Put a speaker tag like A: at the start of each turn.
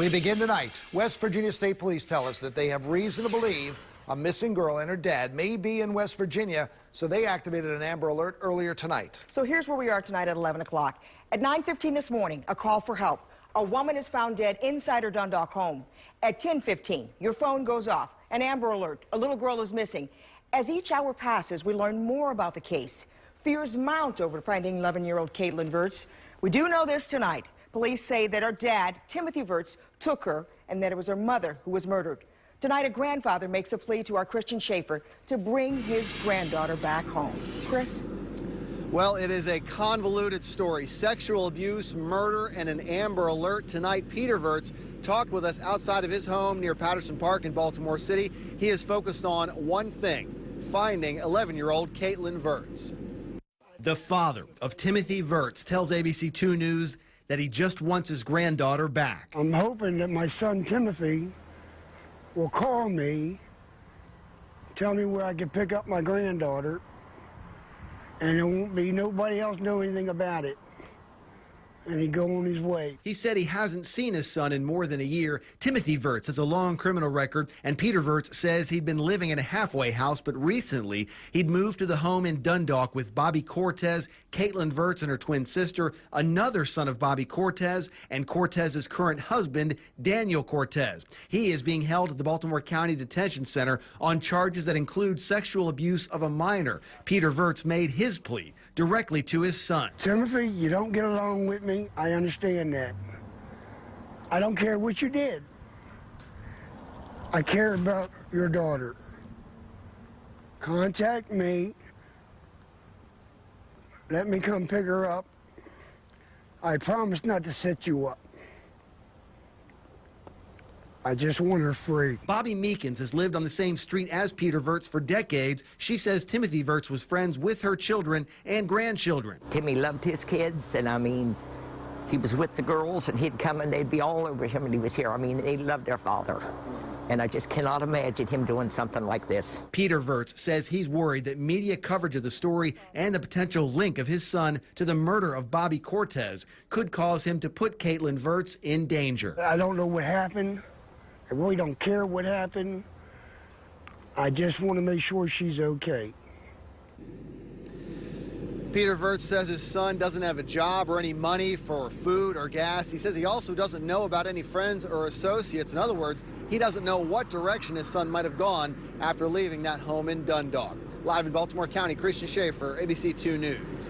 A: We begin tonight. West Virginia State Police tell us that they have reason to believe a missing girl and her dad may be in West Virginia, so they activated an Amber Alert earlier tonight.
B: So here's where we are tonight at 11 o'clock. At 9:15 this morning, a call for help. A woman is found dead inside her Dundalk home. At 10:15, your phone goes off. An Amber Alert. A little girl is missing. As each hour passes, we learn more about the case. Fears mount over finding 11-year-old Caitlin Virts. We do know this tonight. Police say that her dad, Timothy Virts, took her and that it was her mother who was murdered. Tonight, a grandfather makes a plea to our Christian Schaefer to bring his granddaughter back home. Chris?
C: Well, it is a convoluted story. Sexual abuse, murder, and an Amber Alert. Tonight, Peter Virts talked with us outside of his home near Patterson Park in Baltimore City. He is focused on one thing, finding 11-year-old Caitlin Virts. The father of Timothy Virts tells ABC 2 News that he just wants his granddaughter back.
D: I'm hoping that my son Timothy will call me, tell me where I can pick up my granddaughter, and there won't be nobody else know anything about it, and he'd go on his way.
C: He said he hasn't seen his son in more than a year. Timothy Virts has a long criminal record, and Peter Virts says he'd been living in a halfway house, but recently he'd moved to the home in Dundalk with Bobby Cortez, Caitlin Virts and her twin sister, another son of Bobby Cortez, and Cortez's current husband, Daniel Cortez. He is being held at the Baltimore County Detention Center on charges that include sexual abuse of a minor. Peter Virts made his plea directly to his son.
D: Timothy, you don't get along with me. I understand that. I don't care what you did. I care about your daughter. Contact me. Let me come pick her up. I promise not to set you up. I just want her free.
C: Bobby Meekins has lived on the same street as Peter Virts for decades. She says Timothy Virts was friends with her children and grandchildren.
E: Timmy loved his kids, and I mean, he was with the girls, and he'd come and they'd be all over him when he was here. I mean, they loved their father. And I just cannot imagine him doing something like this.
C: Peter Virts says he's worried that media coverage of the story and the potential link of his son to the murder of Bobby Cortez could cause him to put Caitlin Virts in danger.
D: I don't know what happened. I really don't care what happened. I just want to make sure she's okay.
C: Peter Virts says his son doesn't have a job or any money for food or gas. He says he also doesn't know about any friends or associates. In other words, he doesn't know what direction his son might have gone after leaving that home in Dundalk. Live in Baltimore County, Christian Schaefer, ABC 2 News.